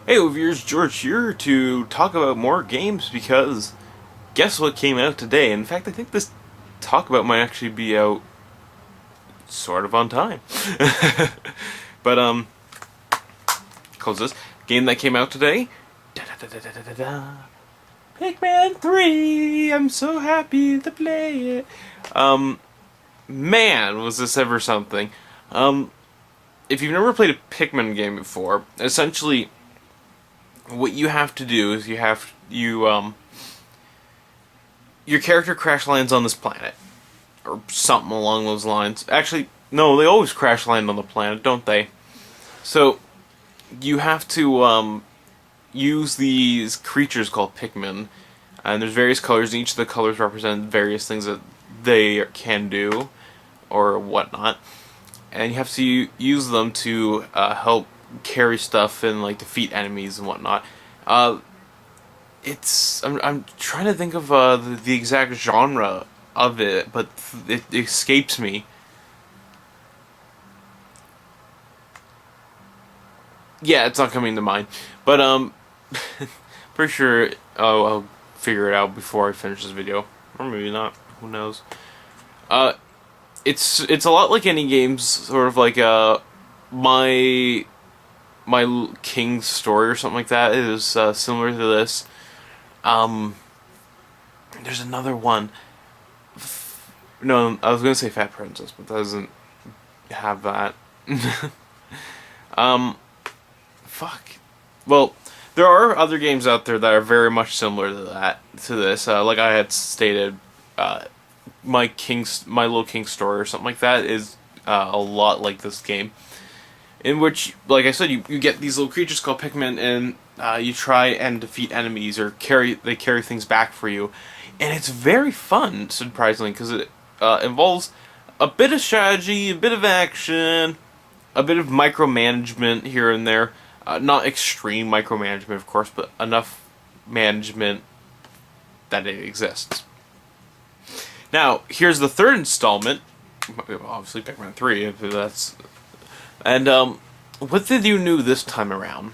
Hey, viewers, George here to talk about more games because guess what came out today? In fact, I think this talk about might actually be out sort of on time. But close this game that came out today. Da, da, da, da, da, da, da. Pikmin 3. I'm so happy to play it. Man, was this ever something? If you've never played a Pikmin game before, essentially what you have to do is your character crash lands on this planet or something along those lines. Actually, no, they always crash land on the planet, don't they? So you have to use these creatures called Pikmin, and there's various colors, and each of the colors represent various things that they can do or whatnot, and you have to use them to help carry stuff and like defeat enemies and whatnot. I'm trying to think of the exact genre of it, but it escapes me. Yeah, it's not coming to mind. But pretty sure I'll figure it out before I finish this video, or maybe not. Who knows? It's a lot like any games, sort of like my King's Story or something like that. It is similar to this. There's another one. No, I was gonna say Fat Princess, but that doesn't have that. Fuck. Well, there are other games out there that are very much similar to this. Like I had stated, my Little King's Story or something like that is a lot like this game, in which, like I said, you get these little creatures called Pikmin, and you try and defeat enemies or they carry things back for you, and it's very fun, surprisingly, because it involves a bit of strategy, a bit of action, a bit of micromanagement here and there. Not extreme micromanagement, of course, but enough management that it exists. Now, here's the third installment. Obviously, Pikmin 3, if that's... And, what did you do this time around?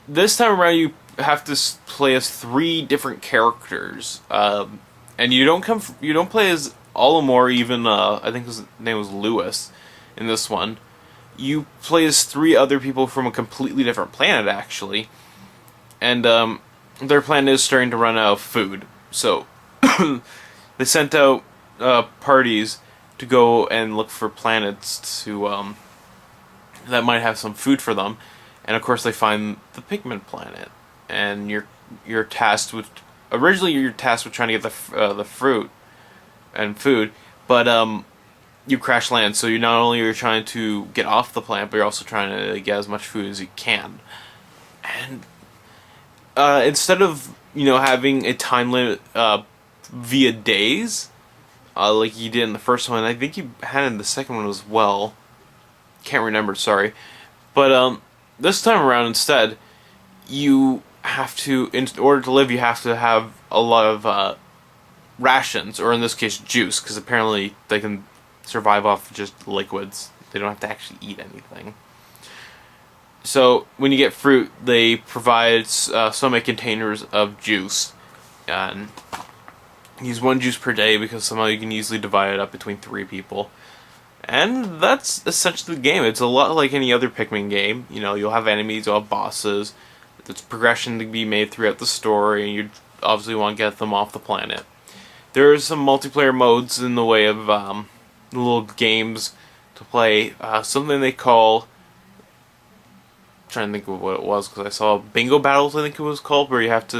This time around you have to play as 3 different characters. And you don't play as Olimar, even, I think his name was Lewis in this one. You play as 3 other people from a completely different planet, actually. And, their planet is starting to run out of food. So, they sent out, parties to go and look for planets to, that might have some food for them. And of course they find the Pikmin planet. And you're tasked with... Originally you're tasked with trying to get the fruit and food, but, you crash land, so you not only are trying to get off the planet, but you're also trying to get as much food as you can. And instead of, having a time limit via days, like you did in the first one, I think you had it in the second one as well. Can't remember, sorry. But this time around, instead, you have to, in order to live, you have to have a lot of rations, or in this case, juice, because apparently they can survive off just liquids. They don't have to actually eat anything. So when you get fruit, they provide so many containers of juice, and use 1 juice per day because somehow you can easily divide it up between 3 people. And that's essentially the game. It's a lot like any other Pikmin game. You'll have enemies, you'll have bosses. There's progression to be made throughout the story, and you obviously want to get them off the planet. There are some multiplayer modes in the way of little games to play. Something they call... I'm trying to think of what it was, because I saw bingo battles, I think it was called, where you have to,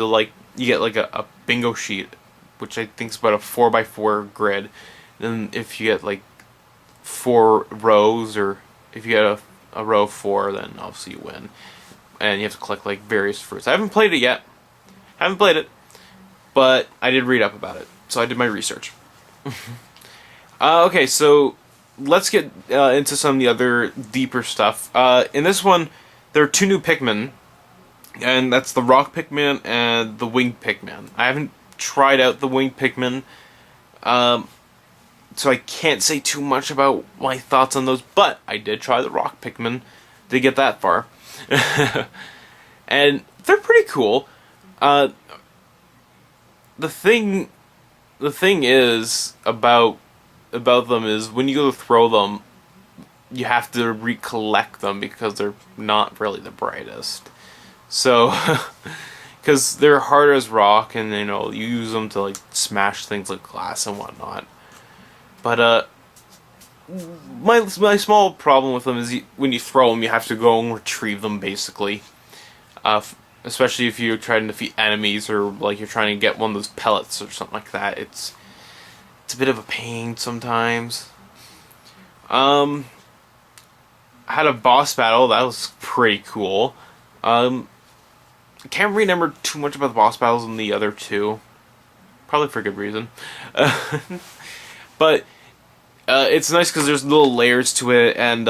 you get a bingo sheet, which I think is about a 4x4 grid. And if you get 4 rows, or if you get a row of 4, then obviously you win. And you have to collect various fruits. I haven't played it yet. But I did read up about it, so I did my research. Okay, so let's get into some of the other deeper stuff. In this one, there are 2 new Pikmin, and that's the Rock Pikmin and the Winged Pikmin. I haven't tried out the Winged Pikmin, so I can't say too much about my thoughts on those, but I did try the Rock Pikmin to get that far. and they're pretty cool. Uh, the thing the thing is about them is when you go to throw them, you have to recollect them because they're not really the brightest. So, because they're hard as rock, and you use them to like smash things like glass and whatnot. But my small problem with them is when you throw them, you have to go and retrieve them basically. Especially if you're trying to defeat enemies or like you're trying to get one of those pellets or something like that. It's a bit of a pain sometimes. I had a boss battle that was pretty cool. I can't remember too much about the boss battles in the other two, probably for good reason. But it's nice because there's little layers to it, and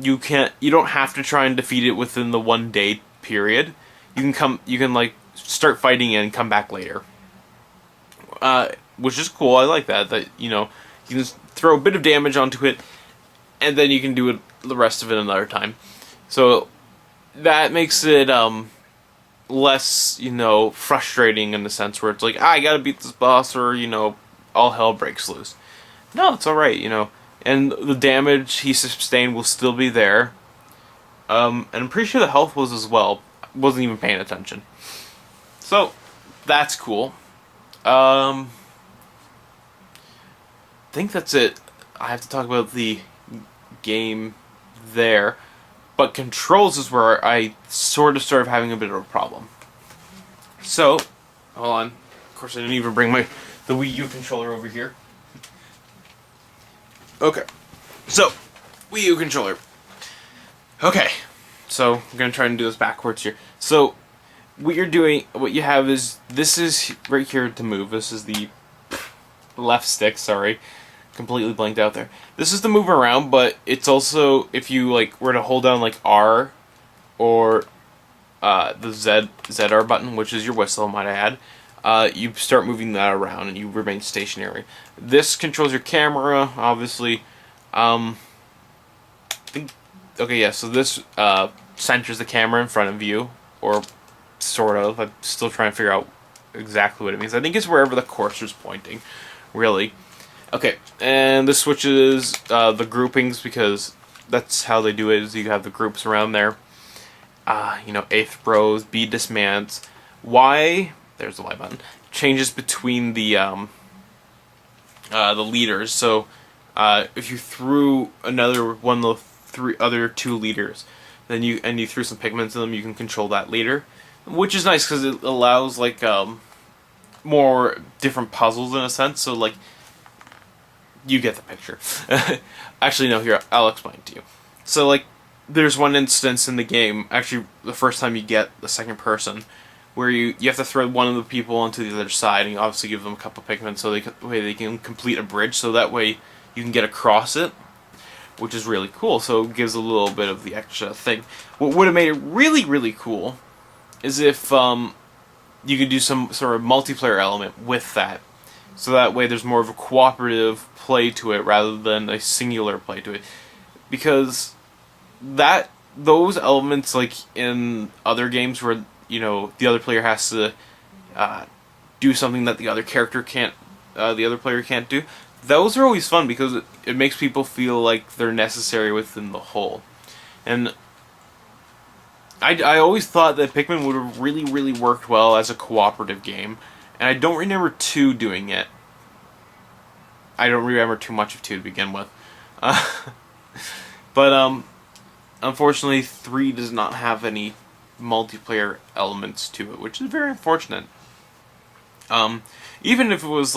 you don't have to try and defeat it within the 1 day period. You can like start fighting and come back later, which is cool. I like that you can throw a bit of damage onto it, and then you can do it the rest of it another time. So that makes it less frustrating in the sense where it's like I gotta beat this boss or all hell breaks loose. No, it's all right, and the damage he sustained will still be there. And I'm pretty sure the health was as well. Wasn't even paying attention. So that's cool. I think that's it. I have to talk about the game there, but controls is where I sort of started having a bit of a problem. So, hold on. Of course, I didn't even bring the Wii U controller over here. Okay, so Wii U controller. Okay, so I'm gonna try and do this backwards here. So, what you have is this is right here to move. This is the left stick. Sorry, completely blanked out there. This is to move around, but it's also if you were to hold down R or the ZR button, which is your whistle, might I add, you start moving that around and you remain stationary. This controls your camera, obviously. So this centers the camera in front of you, or sort of. I'm still trying to figure out exactly what it means. I think it's wherever the cursor's pointing, really. Okay, and this switches the groupings because that's how they do it. Is you have the groups around there. A throws, B dismounts. Y, there's the Y button, changes between the leaders. So if you threw another one of the other two leaders, then you threw some Pikmin to them, you can control that leader, which is nice because it allows more different puzzles in a sense. So you get the picture. Actually, no, here, I'll explain it to you. So, there's one instance in the game, actually, the first time you get the second person, where you have to throw one of the people onto the other side, and you obviously give them a couple Pikmin so they can complete a bridge, so that way you can get across it, which is really cool, so it gives a little bit of the extra thing. What would have made it really, really cool is if you could do some sort of multiplayer element with that. So that way there's more of a cooperative play to it rather than a singular play to it. Because those elements, in other games where, the other player has to do something that the other player can't do, those are always fun because it makes people feel like they're necessary within the whole. And I always thought that Pikmin would have really, really worked well as a cooperative game. And I don't remember 2 doing it. I don't remember too much of 2 to begin with. But unfortunately 3 does not have any multiplayer elements to it, which is very unfortunate. Even if it was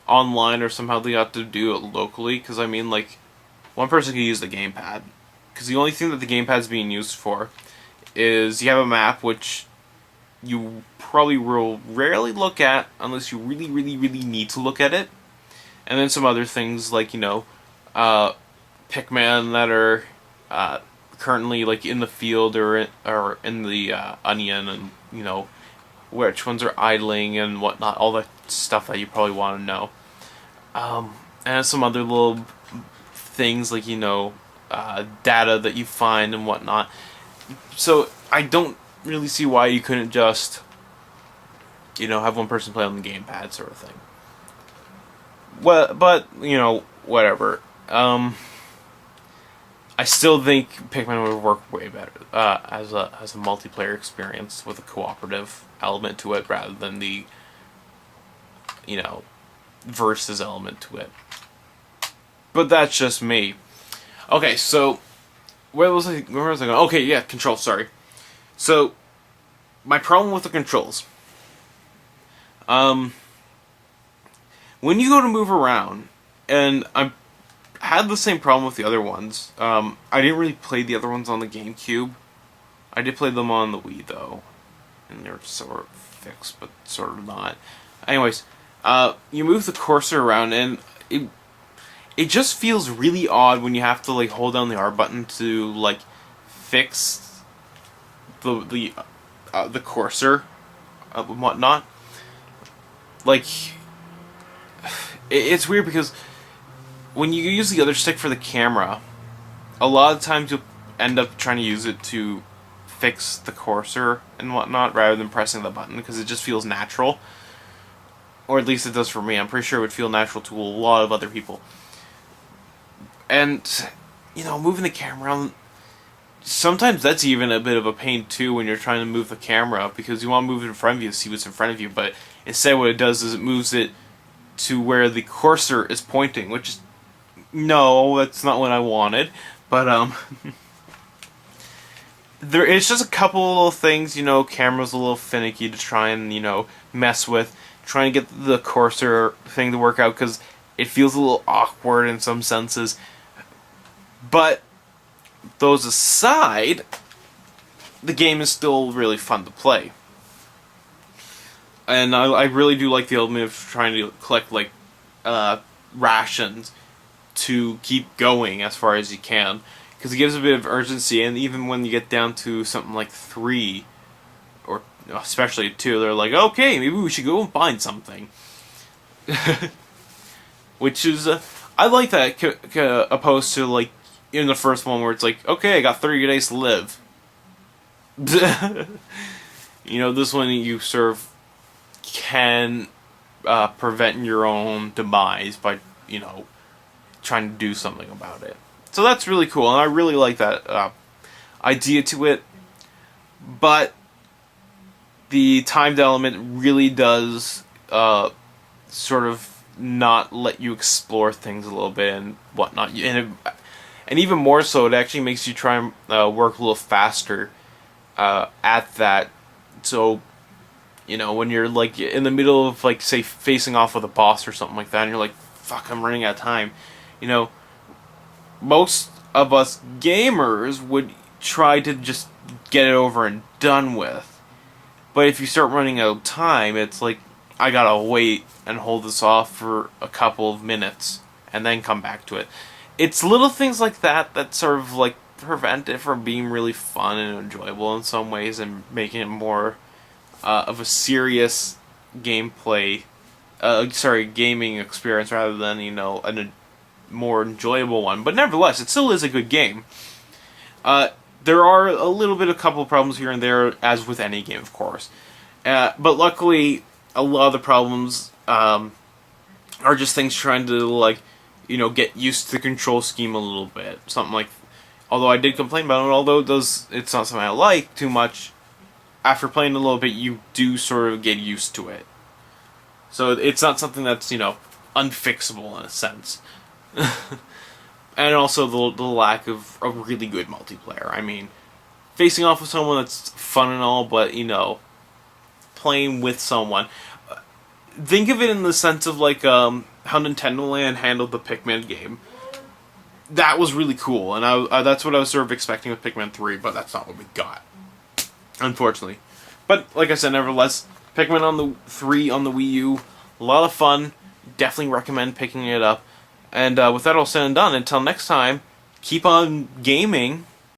online or somehow they got to do it locally, because one person can use the gamepad. Because the only thing that the gamepad is being used for is you have a map which you probably will rarely look at unless you really, really, really need to look at it. And then some other things Pikmin that are currently in the field or in the onion, and which ones are idling and whatnot, all the stuff that you probably want to know. And some other little things data that you find and whatnot. So I don't really see why you couldn't just, have one person play on the gamepad sort of thing. Well, but, whatever. I still think Pikmin would work way better as a multiplayer experience with a cooperative element to it rather than the versus element to it. But that's just me. Okay, so where was I going? Okay, yeah, controls. Sorry. So my problem with the controls. When you go to move around, and I had the same problem with the other ones. I didn't really play the other ones on the GameCube. I did play them on the Wii though, and they're sort of fixed, but sort of not. Anyways, you move the cursor around, and it just feels really odd when you have to like hold down the R button to like fix the cursor and whatnot. Like, it's weird because when you use the other stick for the camera, a lot of times you'll end up trying to use it to fix the cursor and whatnot rather than pressing the button because it just feels natural. Or at least it does for me. I'm pretty sure it would feel natural to a lot of other people. And, moving the camera around, sometimes that's even a bit of a pain too when you're trying to move the camera because you want to move it in front of you to see what's in front of you, but instead what it does is it moves it to where the cursor is pointing, which is, no, that's not what I wanted. But, it's just a couple little things, camera's a little finicky to try and, mess with, trying to get the cursor thing to work out because it feels a little awkward in some senses. But those aside, the game is still really fun to play. And I really do like the element of trying to collect, like, rations to keep going as far as you can. Because it gives a bit of urgency, and even when you get down to something like 3, or especially 2, they're like, okay, maybe we should go and find something. Which is, I like that, opposed to, like, in the first one where it's like, okay, I got 30 days to live. This one you sort of can prevent your own demise by, trying to do something about it. So that's really cool, and I really like that idea to it. But the timed element really does sort of not let you explore things a little bit and whatnot. And even more so, it actually makes you try and work a little faster at that. So, when you're like in the middle of, like, say, facing off with a boss or something like that, and you're like, fuck, I'm running out of time. Most of us gamers would try to just get it over and done with. But if you start running out of time, it's like, I gotta wait and hold this off for a couple of minutes and then come back to it. It's little things like that that sort of, like, prevent it from being really fun and enjoyable in some ways and making it more of a serious gaming experience rather than, a more enjoyable one. But nevertheless, it still is a good game. There are a little bit of couple of problems here and there, as with any game, of course. But luckily, a lot of the problems are just things trying to, like, get used to the control scheme a little bit. Something like, although I did complain about it, although it's not something I like too much, after playing a little bit, you do sort of get used to it. So it's not something that's, unfixable in a sense. And also the lack of a really good multiplayer. I mean, facing off with someone that's fun and all, but, playing with someone. Think of it in the sense of, like, how Nintendo Land handled the Pikmin game. That was really cool, and that's what I was sort of expecting with Pikmin 3, but that's not what we got, unfortunately. But, like I said, nevertheless, Pikmin on the 3 on the Wii U, a lot of fun. Definitely recommend picking it up. And with that all said and done, until next time, keep on gaming.